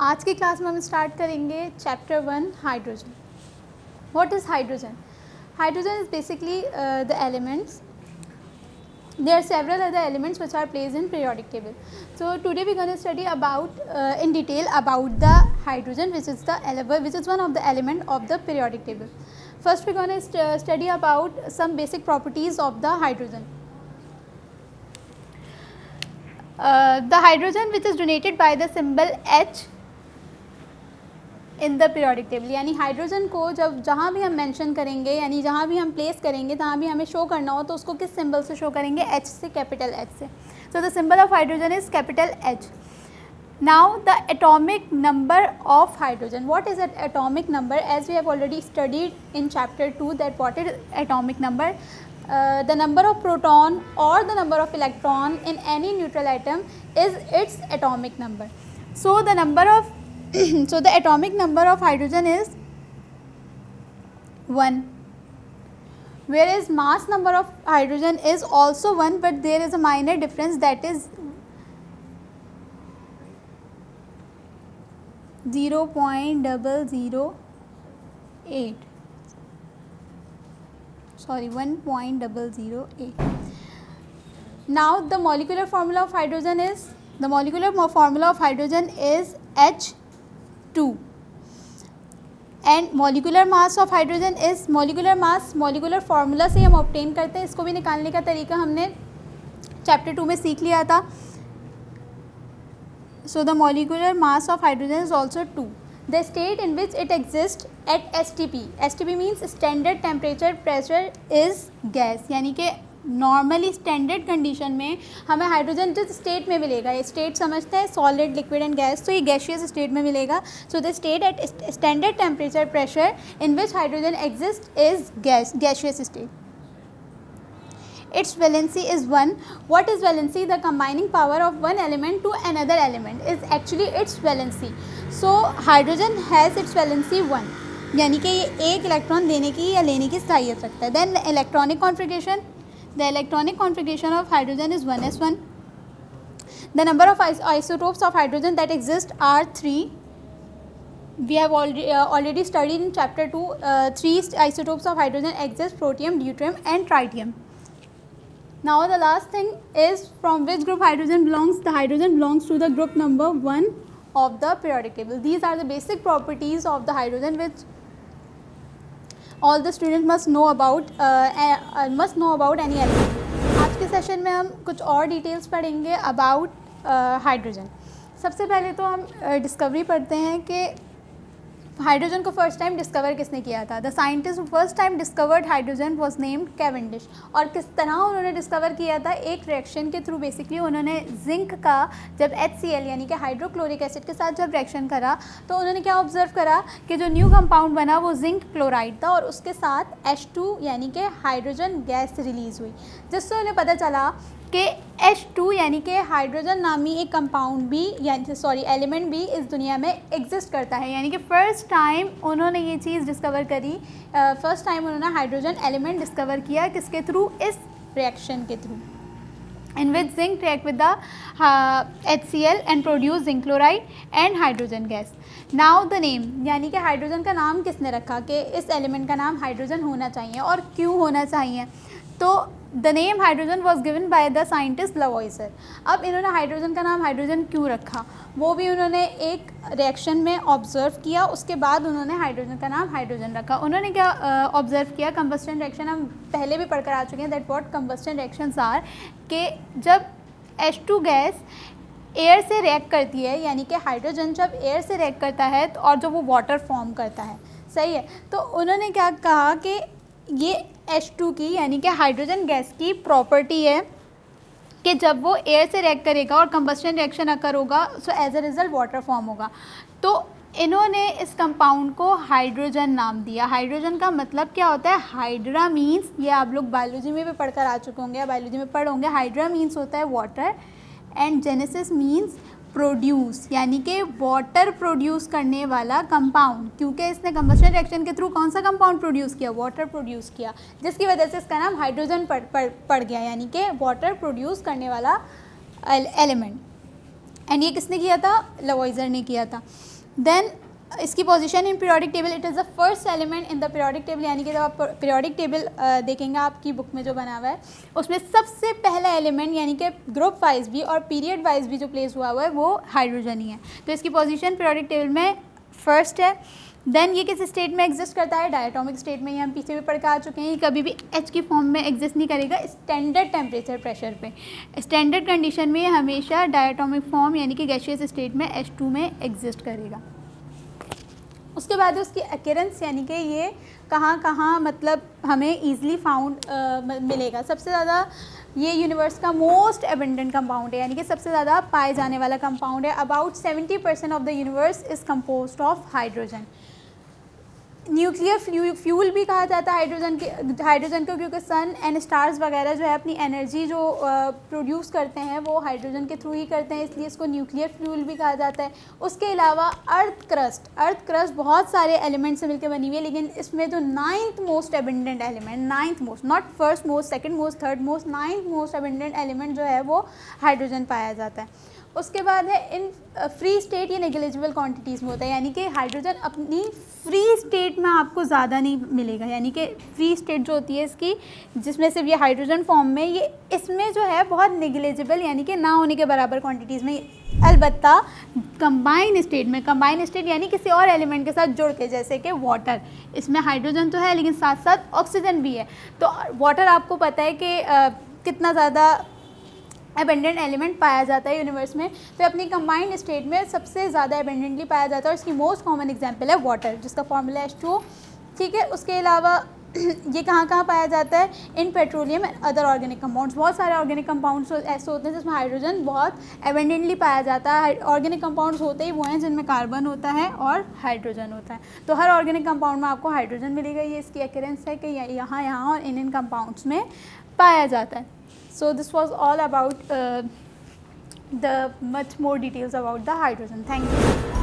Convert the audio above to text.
आज की क्लास में हम स्टार्ट करेंगे chapter 1 hydrogen. What is hydrogen? Hydrogen is basically the elements. There are several other elements which are placed in periodic table. So today we are going to study about in detail about the hydrogen, which is one of the element of the periodic table. First we are going to study about some basic properties of the hydrogen. The hydrogen which is denoted by the symbol H in the periodic table, यानी hydrogen को जब जहाँ भी हम mention करेंगे यानी जहाँ भी हम प्लेस करेंगे जहाँ भी हमें शो करना हो तो उसको किस सिंबल से शो करेंगे? H से, कैपिटल H से. So the symbol of hydrogen is capital H. Now the atomic number of hydrogen. What is atomic number? As we have already studied in chapter 2 that what is atomic number. The number of proton or the number of electron in any neutral atom is its atomic number. So the number of so the atomic number of hydrogen is 1, whereas mass number of hydrogen is also 1, but there is a minor difference, that is 0.008. Sorry, 1.008. Now the molecular formula of hydrogen is H2 and molecular mass of hydrogen is molecular formula से हम obtain करते हैं. इसको भी निकालने का तरीका हमने चैप्टर 2 में सीख लिया था. So the molecular mass of hydrogen is also 2. The state in which it exists at STP. STP means standard temperature pressure is gas. यानी कि नॉर्मली स्टैंडर्ड कंडीशन में हमें हाइड्रोजन जिस स्टेट में मिलेगा, ये स्टेट समझते हैं सॉलिड, लिक्विड एंड गैस, तो ये गैसियस स्टेट में मिलेगा. So the state at standard temperature pressure in which hydrogen exist is gaseous state. Its valency is 1. What is valency? The combining power of one element to another element is actually its valency. So hydrogen has its valency 1, यानी कि ये एक electron देने की या लेने की सलाहियत रखता है. Then electronic configuration. The electronic configuration of hydrogen is 1s1. The number of isotopes of hydrogen that exist are 3. We have already studied in chapter 2. 3 isotopes of hydrogen exist: protium, deuterium and tritium. Now the last thing is from which group hydrogen belongs. The hydrogen belongs to the group number 1 of the periodic table. These are the basic properties of the hydrogen which all the students must know about any element. आज के session में हम कुछ और details पढ़ेंगे about hydrogen. सबसे पहले तो हम डिस्कवरी पढ़ते हैं कि हाइड्रोजन को फर्स्ट टाइम डिस्कवर किसने किया था. The scientist first time discovered hydrogen was named Cavendish. और किस तरह उन्होंने डिस्कवर किया था? एक रिएक्शन के थ्रू. बेसिकली उन्होंने जिंक का जब HCl यानी कि हाइड्रोक्लोरिक एसिड के साथ जब रिएक्शन करा तो उन्होंने क्या ऑब्जर्व करा कि जो न्यू कंपाउंड बना वो जिंक क्लोराइड था और उसके साथ H2 यानी कि हाइड्रोजन गैस रिलीज़ हुई, जिससे उन्हें पता चला कि H2 यानी कि हाइड्रोजन नामी एक कंपाउंड भी यानी एलिमेंट भी इस दुनिया में एग्जिस्ट करता है. यानी कि फ़र्स्ट टाइम उन्होंने ये चीज़ डिस्कवर करी. फर्स्ट टाइम उन्होंने हाइड्रोजन एलिमेंट डिस्कवर किया. किसके थ्रू? इस रिएक्शन के through, in which zinc react with the HCl and produce zinc chloride and hydrogen gas. Now the name, यानी कि हाइड्रोजन का नाम किसने रखा कि इस एलिमेंट का नाम हाइड्रोजन होना चाहिए और क्यों होना चाहिए? तो the name hydrogen was given by the scientist Lavoisier. अब इन्होंने हाइड्रोजन का नाम हाइड्रोजन क्यों रखा वो भी उन्होंने एक रिएक्शन में ऑब्जर्व किया. उसके बाद उन्होंने हाइड्रोजन का नाम हाइड्रोजन रखा. उन्होंने क्या ऑब्जर्व किया? कंबस्टन रिएक्शन हम पहले भी पढ़कर आ चुके हैं. That what combustion reactions are कि जब H2 गैस एयर से रिएक्ट करती है, यानी कि हाइड्रोजन जब एयर से रिएक्ट करता है तो और जब वो वाटर फॉर्म करता है, सही है, तो उन्होंने क्या कहा कि ये H2 की यानी कि हाइड्रोजन गैस की प्रॉपर्टी है कि जब वो एयर से रिएक्ट करेगा और कंबस्टन रिएक्शन अकर होगा so as a result water form होगा. तो इन्होंने इस कंपाउंड को हाइड्रोजन नाम दिया. हाइड्रोजन का मतलब क्या होता है? हाइड्रा मीन्स, ये आप लोग बायोलॉजी में भी पढ़कर आ चुके होंगे या बायोलॉजी में पढ़ होंगे. हाइड्रा मीन्स होता है water and genesis means produce, यानी कि वाटर प्रोड्यूस करने वाला कंपाउंड. क्योंकि इसने कंबस्टन रिएक्शन के थ्रू कौन सा कंपाउंड प्रोड्यूस किया? वाटर प्रोड्यूस किया, जिसकी वजह से इसका नाम हाइड्रोजन पड़ गया, यानी कि वाटर प्रोड्यूस करने वाला एलिमेंट. एंड ये किसने किया था? लवॉइजर ने किया था। देन इसकी position in periodic table, it is the first element in the periodic table, यानी कि जब आप पीरियोडिक टेबल देखेंगे आपकी बुक में जो बना हुआ है उसमें सबसे पहला एलिमेंट यानी कि ग्रुप वाइज भी और पीरियड वाइज भी जो प्लेस हुआ है वो हाइड्रोजन ही है। तो इसकी पोजीशन पीरियोडिक टेबल में फर्स्ट है। देन ये किस स्टेट में एग्जिस्ट करता है? डायटोमिक स्टेट में। ये हम पीछे भी पढ़ के आ चुके हैं, ये कभी भी H की फॉर्म में एग्जिस्ट नहीं करेगा स्टैंडर्ड टेम्परेचर प्रेशर पे। स्टैंडर्ड कंडीशन में ये हमेशा डायटोमिक फॉर्म यानी कि गैसियस स्टेट में H2 में एग्जिस्ट करेगा। उसके बाद उसकी अकेरेंस यानी कि ये कहाँ कहाँ मतलब हमें ईज़िली फाउंड मिलेगा। सबसे ज़्यादा ये यूनिवर्स का मोस्ट एबंडेंट कंपाउंड है, यानी कि सबसे ज़्यादा पाए जाने वाला कंपाउंड है। About 70% of the universe is composed of hydrogen. Nuclear fuel भी कहा जाता है हाइड्रोजन को, क्योंकि सन एंड स्टार्स वगैरह जो है अपनी एनर्जी जो प्रोड्यूस करते हैं वो हाइड्रोजन के थ्रू ही करते हैं, इसलिए इसको न्यूक्लियर फ्यूल भी कहा जाता है। उसके अलावा अर्थ क्रस्ट बहुत सारे एलिमेंट से मिलकर बनी हुई है, लेकिन इसमें जो 9th most abundant element, 9th most, not first most, second most, third most, 9th most abundant element जो है वो हाइड्रोजन पाया जाता है। उसके बाद है इन फ्री स्टेट, ये नेग्लिजिबल क्वांटिटीज़ में होता है, यानी कि हाइड्रोजन अपनी फ्री स्टेट में आपको ज़्यादा नहीं मिलेगा, यानी कि फ्री स्टेट जो होती है इसकी, जिसमें सिर्फ ये हाइड्रोजन फॉर्म में, ये इसमें जो है बहुत नेग्लिजिबल यानी कि ना होने के बराबर क्वांटिटीज़ में। अलबत्ता कंबाइन स्टेट यानी किसी और एलिमेंट के साथ जुड़ के, जैसे कि वाटर, इसमें हाइड्रोजन तो है लेकिन साथ साथ ऑक्सीजन भी है। तो वाटर आपको पता है कि कितना ज़्यादा एबेंडेंट एलिमेंट पाया जाता है यूनिवर्स में, तो अपनी कंबाइंड स्टेट में सबसे ज़्यादा एबेंडेंटली पाया जाता है, और इसकी मोस्ट कॉमन एग्जांपल है वाटर, जिसका फॉर्मूला H2O। ठीक है, उसके अलावा ये कहाँ कहाँ पाया जाता है? In petroleum and other organic compounds. बहुत सारे ऑर्गेनिक कंपाउंड्स ऐसे होते हैं जिसमें हाइड्रोजन बहुत एबेंडेंटली पाया जाता है। ऑर्गेनिक कंपाउंड्स होते ही वो हैं जिनमें कार्बन होता है और हाइड्रोजन होता है, तो हर ऑर्गेनिक कंपाउंड में आपको हाइड्रोजन मिलेगा। ये इसकी अकेरेंस है कि यहाँ और इन कंपाउंड्स में पाया जाता है। So this was all about the much more details about the hydrogen. Thank you.